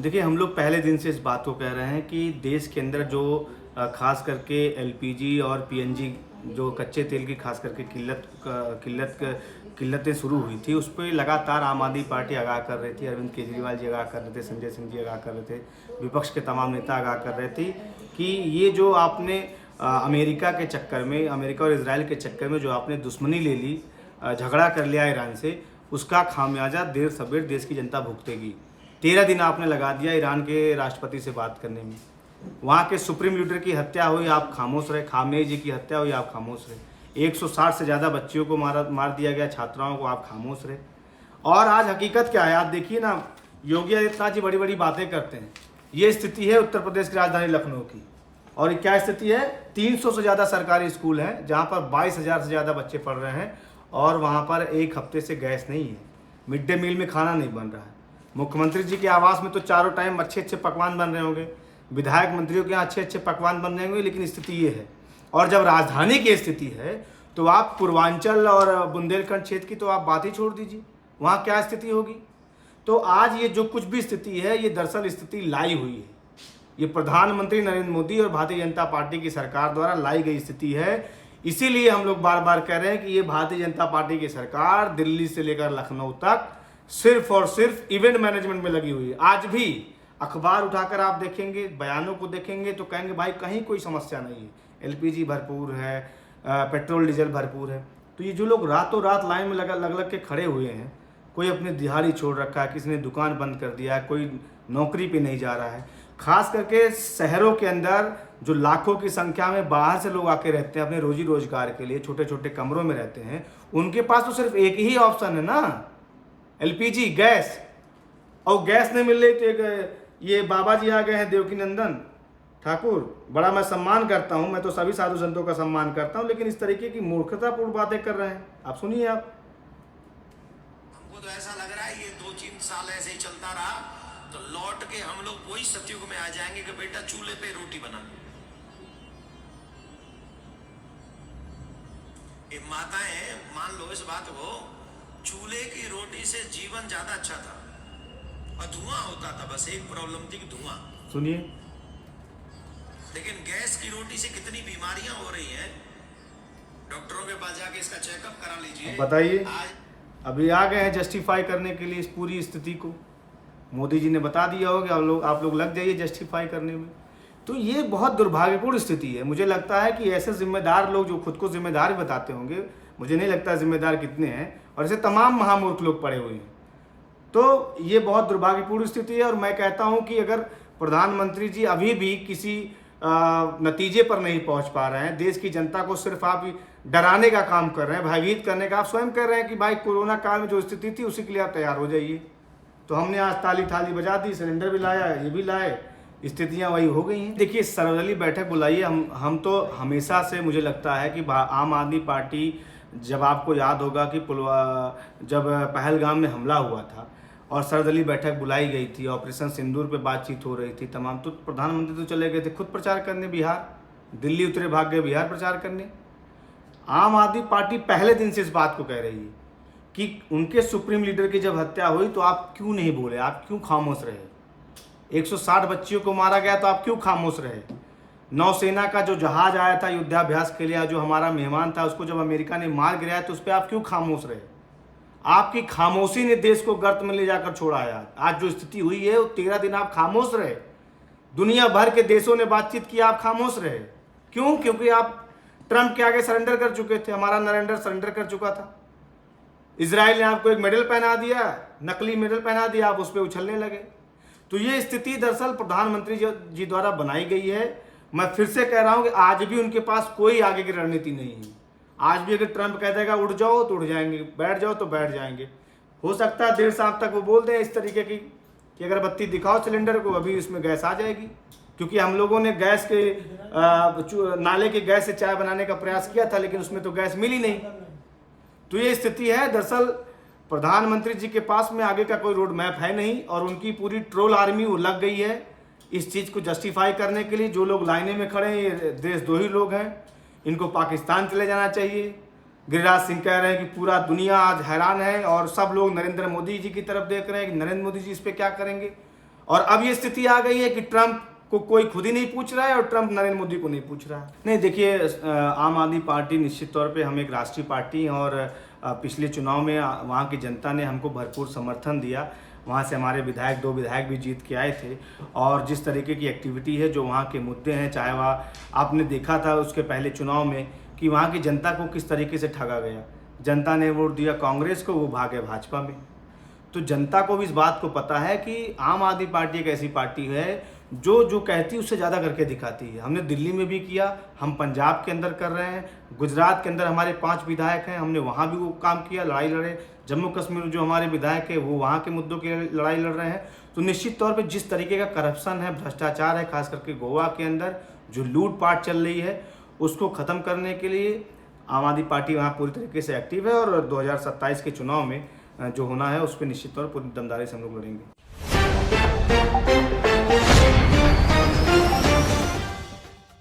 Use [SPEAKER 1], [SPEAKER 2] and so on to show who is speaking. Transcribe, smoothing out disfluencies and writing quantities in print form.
[SPEAKER 1] देखिए, हम लोग पहले दिन से इस बात को कह रहे हैं कि देश के अंदर जो ख़ास करके एलपीजी और पीएनजी जो कच्चे तेल की ख़ास करके किल्लतें शुरू हुई थी, उस पे लगातार आम आदमी पार्टी आगाह कर रही थी, अरविंद केजरीवाल जी आगाह कर रहे थे, संजय सिंह जी आगाह कर रहे थे, विपक्ष के तमाम नेता आगाह कर रहे थे कि ये जो आपने अमेरिका के चक्कर में, अमेरिका और इजराइल के चक्कर में जो आपने दुश्मनी ले ली, झगड़ा कर लिया ईरान से, उसका खामियाजा देर सवेर देश की जनता भुगतेगी। 13 दिन आपने लगा दिया ईरान के राष्ट्रपति से बात करने में, वहाँ के सुप्रीम लीडर की हत्या हुई, आप खामोश रहे, खामनेई जी की हत्या हुई, आप खामोश रहे, 160 से ज़्यादा बच्चियों को मार दिया गया, छात्राओं को, आप खामोश रहे। और आज हकीकत क्या है, आप देखिए ना, योगी आदित्यनाथ जी बड़ी बड़ी बातें करते हैं। ये स्थिति है उत्तर प्रदेश की राजधानी लखनऊ की। और क्या स्थिति है, 300 से ज़्यादा सरकारी स्कूल हैं जहाँ पर 22,000 से ज़्यादा बच्चे पढ़ रहे हैं, और वहाँ पर एक हफ्ते से गैस नहीं है, मिड डे मील में खाना नहीं बन रहा है। मुख्यमंत्री जी के आवास में तो चारों टाइम अच्छे अच्छे पकवान बन रहे होंगे, विधायक मंत्रियों के यहाँ अच्छे अच्छे पकवान बन रहे होंगे, लेकिन स्थिति ये है। और जब राजधानी की स्थिति है तो आप पूर्वांचल और बुंदेलखंड क्षेत्र की तो आप बात ही छोड़ दीजिए, वहाँ क्या स्थिति होगी। तो आज ये जो कुछ भी स्थिति है, ये दरअसल स्थिति लाई हुई है, ये प्रधानमंत्री नरेंद्र मोदी और भारतीय जनता पार्टी की सरकार द्वारा लाई गई स्थिति है। इसीलिए हम लोग बार बार कह रहे हैं कि ये भारतीय जनता पार्टी की सरकार दिल्ली से लेकर लखनऊ तक सिर्फ और सिर्फ इवेंट मैनेजमेंट में लगी हुई है। आज भी अखबार उठाकर आप देखेंगे, बयानों को देखेंगे तो कहेंगे भाई कहीं कोई समस्या नहीं है, एलपीजी भरपूर है, पेट्रोल डीजल भरपूर है। तो ये जो लोग रातों रात लाइन में लग के खड़े हुए हैं, कोई अपनी दिहाड़ी छोड़ रखा है, किसी ने दुकान बंद कर दिया है, कोई नौकरी पे नहीं जा रहा है। खास करके शहरों के अंदर जो लाखों की संख्या में बाहर से लोग आके रहते हैं अपने रोजी रोजगार के लिए, छोटे छोटे कमरों में रहते हैं, उनके पास तो सिर्फ एक ही ऑप्शन है ना, एलपीजी, गैस। और गैस नहीं मिल रही तो एक ये बाबा जी आ गए हैं, देवकी नंदन ठाकुर, बड़ा मैं सम्मान करता हूं, मैं तो सभी साधु संतों का सम्मान करता हूं, लेकिन इस तरीके की मूर्खतापूर्ण बातें कर रहे हैं। आप सुनिए। आप
[SPEAKER 2] हमको तो ऐसा लग रहा है ये 2-3 साल ऐसे ही चलता रहा तो लौट के हम लोग वही सतयुग में आ जाएंगे कि बेटा चूल्हे पे रोटी बना। ये माताएं मान लो इस बात को, चूल्हे की रोटी से जीवन ज्यादा अच्छा था और धुआं होता था, बस एक प्रॉब्लम थी कि धुआं।
[SPEAKER 1] सुनिए।
[SPEAKER 2] लेकिन गैस की रोटी से कितनी बीमारियां हो रही हैं, डॉक्टरों के पास जाके इसका चेकअप करा लीजिए।
[SPEAKER 1] बताइए, अभी आ गए हैं जस्टिफाई करने के लिए इस पूरी स्थिति को। मोदी जी ने बता दिया होगा, आप लोग लग जाइए जस्टिफाई करने में। तो ये बहुत दुर्भाग्यपूर्ण स्थिति है। मुझे लगता है कि ऐसे जिम्मेदार लोग जो खुद को जिम्मेदार बताते होंगे, मुझे नहीं लगता जिम्मेदार कितने हैं, और ऐसे तमाम महामूर्ख लोग पड़े हुए हैं। तो ये बहुत दुर्भाग्यपूर्ण स्थिति है। और मैं कहता हूं कि अगर प्रधानमंत्री जी अभी भी किसी नतीजे पर नहीं पहुंच पा रहे हैं, देश की जनता को सिर्फ आप डराने का काम कर रहे हैं, भयभीत करने का, आप स्वयं कर रहे हैं कि भाई कोरोना काल में जो स्थिति थी उसी के लिए आप तैयार हो जाइए। तो हमने आज ताली थाली बजा दी, सिलेंडर भी लाया, ये भी लाए, स्थितियां वही हो गई हैं। देखिए, सर्वदलीय बैठक बुलाइए। हम तो हमेशा से मुझे लगता है कि आम आदमी पार्टी, जब आपको याद होगा कि जब पहलगाम में हमला हुआ था और सर्वदलीय बैठक बुलाई गई थी, ऑपरेशन सिंदूर पे बातचीत हो रही थी तमाम, तो प्रधानमंत्री तो चले गए थे खुद प्रचार करने बिहार, दिल्ली उतरे, भाग गए बिहार प्रचार करने। आम आदमी पार्टी पहले दिन से इस बात को कह रही है कि उनके सुप्रीम लीडर की जब हत्या हुई तो आप क्यों नहीं बोले, आप क्यों खामोश रहे। 160 बच्चियों को मारा गया तो आप क्यों खामोश रहे। नौसेना का जो जहाज आया था युद्धाभ्यास के लिए, जो हमारा मेहमान था, उसको जब अमेरिका ने मार गिराया तो उस पर आप क्यों खामोश रहे। आपकी खामोशी ने देश को गर्त में ले जाकर छोड़ा है। आज जो स्थिति हुई है वो 13 दिन आप खामोश रहे, दुनिया भर के देशों ने बातचीत की, आप खामोश रहे। क्यों? क्योंकि आप ट्रंप के आगे सरेंडर कर चुके थे, हमारा नरेंद्र सरेंडर कर चुका था। इजराइल ने आपको एक मेडल पहना दिया, नकली मेडल पहना दिया, आप उस पर उछलने लगे। तो ये स्थिति दरअसल प्रधानमंत्री जी द्वारा बनाई गई है। मैं फिर से कह रहा हूं कि आज भी उनके पास कोई आगे की रणनीति नहीं है। आज भी अगर ट्रंप कह देगा उठ जाओ तो उठ जाएंगे, बैठ जाओ तो बैठ जाएंगे। हो सकता है देर शाम तक वो बोल दें इस तरीके की कि अगर बत्ती दिखाओ सिलेंडर को, अभी इसमें गैस आ जाएगी। क्योंकि हम लोगों ने गैस के नाले के गैस से चाय बनाने का प्रयास किया था, लेकिन उसमें तो गैस मिली नहीं। तो ये स्थिति है। दरअसल प्रधानमंत्री जी के पास में आगे का कोई रोड मैप है नहीं, और उनकी पूरी ट्रोल आर्मी वो लग गई है इस चीज़ को जस्टिफाई करने के लिए। जो लोग लाइने में खड़े हैं, ये देश दो ही लोग हैं, इनको पाकिस्तान चले जाना चाहिए। गिरिराज सिंह कह रहे हैं कि पूरा दुनिया आज हैरान है और सब लोग नरेंद्र मोदी जी की तरफ देख रहे हैं कि नरेंद्र मोदी जी इस पर क्या करेंगे। और अब ये स्थिति आ गई है कि ट्रंप को कोई खुद ही नहीं पूछ रहा है और ट्रंप नरेंद्र मोदी को नहीं पूछ रहा है। नहीं, देखिए, आम आदमी पार्टी निश्चित तौर पे हम एक राष्ट्रीय पार्टी हैं और पिछले चुनाव में वहाँ की जनता ने हमको भरपूर समर्थन दिया। वहाँ से हमारे विधायक 2 विधायक भी जीत के आए थे और जिस तरीके की एक्टिविटी है, जो वहाँ के मुद्दे हैं, चाहे वहाँ आपने देखा था उसके पहले चुनाव में कि वहाँ की जनता को किस तरीके से ठगा गया। जनता ने वोट दिया कांग्रेस को, वो भागे भाजपा में। तो जनता को भी इस बात को पता है कि आम आदमी पार्टी एक ऐसी पार्टी है जो जो कहती है उससे ज़्यादा करके दिखाती है। हमने दिल्ली में भी किया, हम पंजाब के अंदर कर रहे हैं, गुजरात के अंदर हमारे 5 विधायक हैं, हमने वहाँ भी वो काम किया, लड़ाई लड़े। जम्मू कश्मीर जो हमारे विधायक है वो वहाँ के मुद्दों की लड़ाई लड़ रहे हैं। तो निश्चित तौर पे जिस तरीके का करप्शन है, भ्रष्टाचार है, खास करके गोवा के अंदर जो लूटपाट चल रही है, उसको ख़त्म करने के लिए आम आदमी पार्टी वहाँ पूरी तरीके से एक्टिव है और 2027 के चुनाव में जो होना है उस पर निश्चित तौर पर पूरी दमदारी से हम लोग लड़ेंगे।